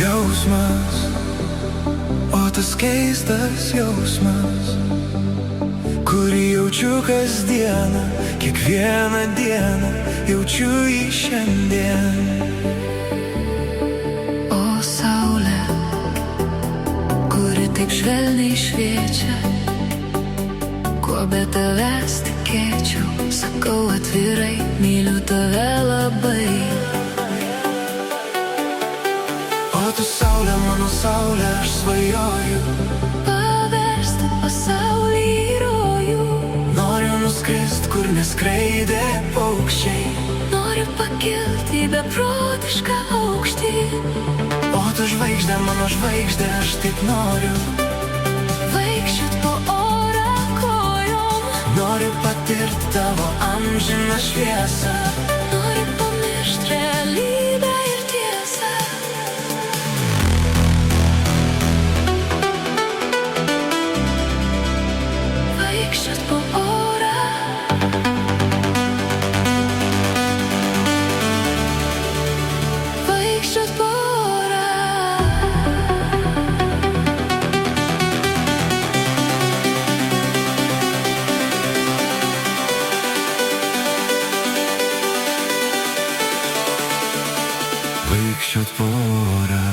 Jausmas, o tas keistas jausmas, kurį jaučiu kasdieną, kiekvieną dieną, jaučiu jį šiandien. O saulė, kuri taip švelniai šviečia, kuo be tavęs tikėčiau, sakau atvirai, myliu tave labai. O tu saulė, mano saulė, aš svajoju Paversti pasaulį į rojų. Noriu nuskrist, kur neskraidė paukščiai. Noriu pakilti į beprotišką aukštį. O tu žvaigždė, mano žvaigždė, aš taip noriu Vaikščiot po orą kojom. Noriu patirti tavo amžiną šviesą. Noriu pamiršt realybę ir tiesą. Vaikščiot po orą. Vaikščiot po orą. Vaikščiot po orą.